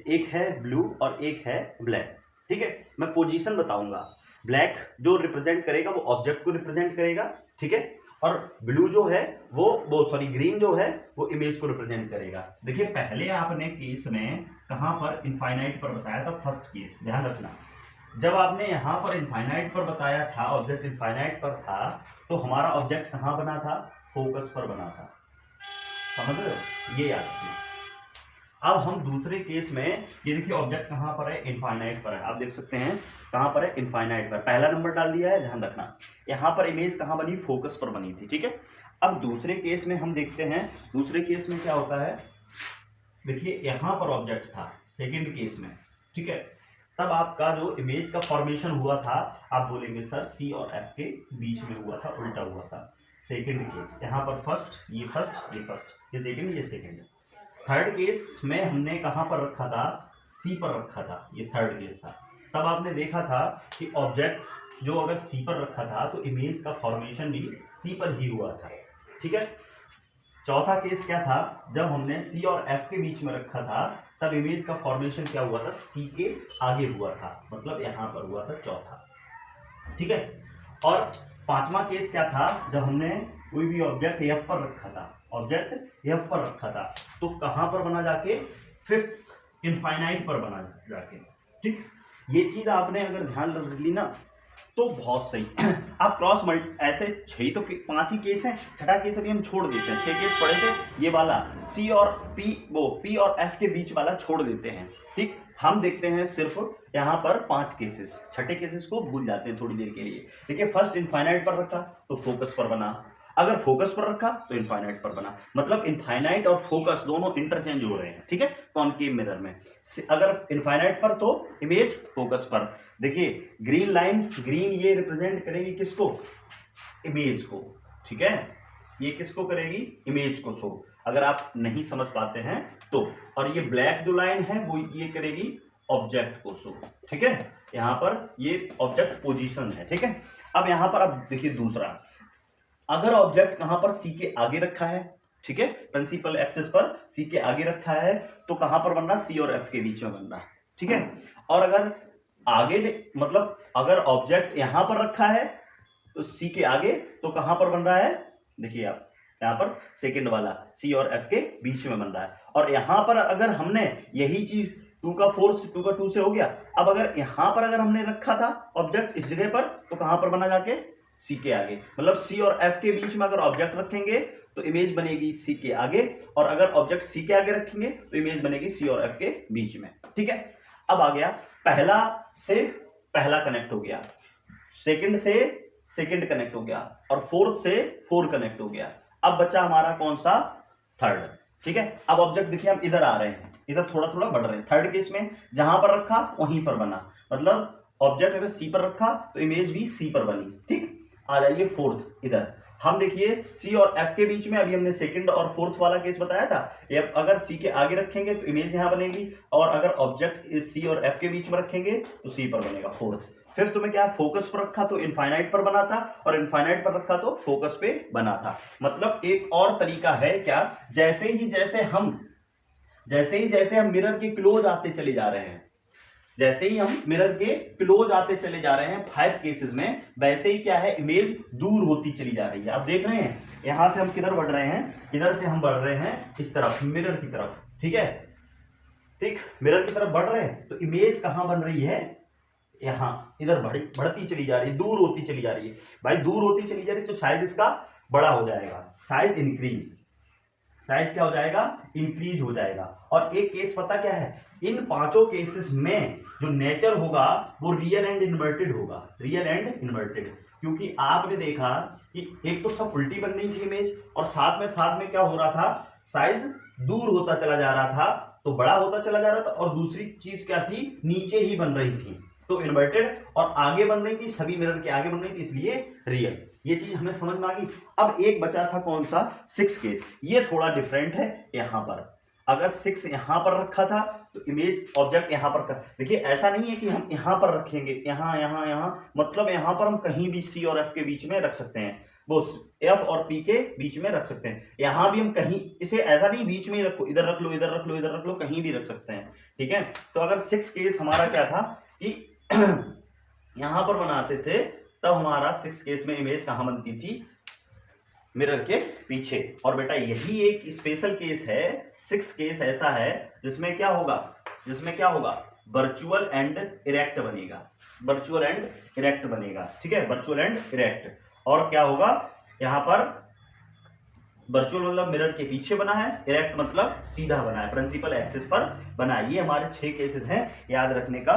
एक है ब्लू और एक है ब्लैक। ठीक है, मैं पोजीशन बताऊंगा। ब्लैक जो रिप्रेजेंट करेगा वो ऑब्जेक्ट को रिप्रेजेंट करेगा, ठीक है, और ब्लू जो है वो सॉरी ग्रीन जो है वो इमेज को रिप्रेजेंट करेगा। देखिए पहले आपने केस में कहां पर इनफाइनाइट पर बताया था, फर्स्ट केस ध्यान रखना। जब आपने यहां पर इनफाइनाइट पर बताया था, ऑब्जेक्ट इनफाइनाइट पर था, तो हमारा ऑब्जेक्ट कहां बना था, फोकस पर बना था। समझ रहे हो, ये याद रखना। अब हम दूसरे केस में, ये देखिए ऑब्जेक्ट कहां पर है, इनफाइनाइट पर है। आप देख सकते हैं कहां पर है, इनफाइनाइट पर। पहला नंबर डाल दिया है, ध्यान रखना। यहां पर इमेज कहां बनी, फोकस पर बनी थी, ठीक है। अब दूसरे केस में हम देखते हैं, दूसरे केस में क्या होता है। देखिए यहां पर ऑब्जेक्ट था सेकेंड केस में, ठीक है। तब आपका जो इमेज का फॉर्मेशन हुआ था, आप बोलेंगे सर सी और एफ के बीच में हुआ था, उल्टा हुआ था। सेकेंड केस यहां पर फर्स्ट, ये फर्स्ट, ये फर्स्ट, ये सेकेंड, ये सेकेंड। थर्ड केस में हमने कहां पर रखा था, सी पर रखा था, ये थर्ड केस था। तब आपने देखा था कि ऑब्जेक्ट जो अगर सी पर रखा था तो इमेज का फॉर्मेशन भी सी पर ही हुआ था, ठीक है। चौथा केस क्या था, जब हमने सी और एफ के बीच में रखा था, तब इमेज का फॉर्मेशन क्या हुआ था, सी के आगे हुआ था, मतलब यहां पर हुआ था चौथा, ठीक है। और पांचवा केस क्या था, जब हमने कोई भी ऑब्जेक्ट एफ पर रखा था, ऑब्जेक्ट एफ पर रखा था, तो कहां पर बना जाके, फिफ्थ इनफाइनाइट पर बना जाके, ठीक। ये चीज आपने अगर ध्यान रख ली ना तो बहुत सही। आप क्रॉस मल्ट ऐसे 6 तो 5 ही केस हैं, छठा केस अभी हम छोड़ देते हैं। 6 केस पढ़े थे, ये वाला सी और पी, वो पी और एफ के बीच वाला छोड़ देते हैं, ठीक। हम देखते हैं सिर्फ यहाँ पर 5 केसेस, छठे केसेस को भूल जाते हैं थोड़ी देर के लिए। देखिए फर्स्ट इनफाइनाइट पर रखा तो फोकस पर बना, अगर फोकस पर रखा तो इनफाइनाइट पर बना, मतलब इनफाइनाइट और फोकस दोनों इंटरचेंज हो रहे हैं, ठीक है, कॉनकेव मिरर में। अगर इनफाइनाइट पर तो इमेज फोकस पर। देखिए ग्रीन लाइन, ग्रीन ये रिप्रेजेंट करेगी किसको, इमेज को, ठीक है, ये किसको करेगी, इमेज को शो, अगर आप नहीं समझ पाते हैं तो। और ये ब्लैक जो लाइन है वो ये करेगी ऑब्जेक्ट को शो, ठीक है। यहां पर ये ऑब्जेक्ट पोजीशन है, ठीक है। अब यहां पर अब देखिए दूसरा, अगर ऑब्जेक्ट कहां पर सी के आगे रखा है, ठीक है, प्रिंसिपल एक्सिस पर सी के आगे रखा है, तो कहां पर बन रहा, सी और एफ के बीच में बन रहा है, ठीक है। और अगर आगे मतलब अगर ऑब्जेक्ट यहां पर रखा है तो सी के आगे, तो कहां पर बन रहा है, देखिए आप यहां पर सेकंड वाला सी और एफ के बीच में बन रहा है। और यहां पर अगर हमने यही चीज 2 का 4 2 का 2 से हो गया। अब अगर यहां पर अगर हमने रखा था ऑब्जेक्ट इस जगह पर, तो कहां पर बना जाके, सी के आगे, मतलब सी और एफ के बीच में अगर ऑब्जेक्ट रखेंगे तो इमेज बनेगी सी के आगे, और अगर ऑब्जेक्ट सी के आगे रखेंगे तो इमेज बनेगी सी और एफ के बीच में, ठीक है। अब आ गया, पहला से पहला कनेक्ट हो गया, सेकंड से सेकंड कनेक्ट हो गया, और फोर्थ से फोर कनेक्ट हो गया। अब बचा हमारा कौन सा, थर्ड, ठीक है। अब ऑब्जेक्ट देखिए हम इधर आ रहे हैं, इधर थोड़ा थोड़ा बढ़ रहे हैं। थर्ड केस में जहां पर रखा वहीं पर बना, मतलब ऑब्जेक्ट अगर सी पर रखा तो इमेज भी सी पर बनी, ठीक। आ जाइए फोर्थ, इधर हम देखिए सी और एफ के बीच में, अभी हमने सेकंड और फोर्थ वाला केस बताया था, एफ अगर सी के आगे रखेंगे तो इमेज यहां बनेगी, और अगर ऑब्जेक्ट सी और एफ के बीच में रखेंगे तो सी पर बनेगा, फोर्थ। फिफ्थ में क्या, फोकस पर रखा तो इनफाइनाइट पर बना था, और इनफाइनाइट पर रखा तो फोकस पे बना था। मतलब एक और तरीका है क्या, जैसे ही जैसे हम मिरर के क्लोज आते चले जा रहे हैं, जैसे ही हम मिरर के क्लोज आते चले जा रहे हैं 5 केसेस में, वैसे ही क्या है, इमेज दूर होती चली जा रही है। आप देख रहे हैं यहां से हम किधर बढ़ रहे हैं, इधर से हम बढ़ रहे हैं इस तरफ, मिरर की तरफ, ठीक है, ठीक, मिरर की तरफ बढ़ रहे हैं, तो इमेज कहां बन रही है, यहां, इधर बढ़ती चली जा रही है, दूर होती चली जा रही है। भाई दूर होती चली जा रही है तो साइज इसका बड़ा हो जाएगा, साइज इंक्रीज, साइज क्या हो जाएगा, इंक्रीज हो जाएगा। और एक केस पता क्या है, इन पांचों केसेस में जो नेचर होगा वो रियल एंड इन्वर्टेड होगा, रियल एंड इन्वर्टेड, क्योंकि आपने देखा कि एक तो सब उल्टी बन रही थी इमेज, और साथ में क्या हो रहा था, साइज दूर होता चला जा रहा था, तो बड़ा होता चला जा रहा था, और दूसरी चीज क्या थी, नीचे ही बन रही थी, तो इन्वर्टेड, और आगे बन रही थी, सभी मिरर के आगे बन रही थी, इसलिए रियल। ये चीज हमें समझ में आ गई। अब एक बचा था कौन सा, 6 केस, ये थोड़ा डिफरेंट है। यहां पर अगर 6 यहां पर रखा था तो इमेज ऑब्जेक्ट यहां पर, देखिए ऐसा नहीं है कि हम यहां पर रखेंगे, यहां, मतलब यहां पर हम कहीं भी सी और एफ के बीच में रख सकते हैं, वो एफ और पी के बीच में रख सकते हैं। यहां भी हम कहीं, इसे ऐसा नहीं बीच में ही रखो, इधर रख लो, इधर रख लो, इधर रख लो, कहीं भी रख सकते हैं, ठीक है। तो अगर 6 केस हमारा क्या था कि यहां पर बनाते थे, तब हमारा 6 केस में इमेज कहां बनती थी, मिरर के पीछे। और बेटा यही एक स्पेशल केस है, 6 केस ऐसा है जिसमें क्या होगा, वर्चुअल एंड इरेक्ट बनेगा, वर्चुअल एंड इरेक्ट बनेगा, ठीक है, वर्चुअल एंड इरेक्ट। और क्या होगा यहां पर, वर्चुअल मतलब मिरर के पीछे बना है, इरेक्ट मतलब सीधा बना है, प्रिंसिपल एक्सिस पर बना है। ये हमारे 6 केसेस हैं याद रखने का।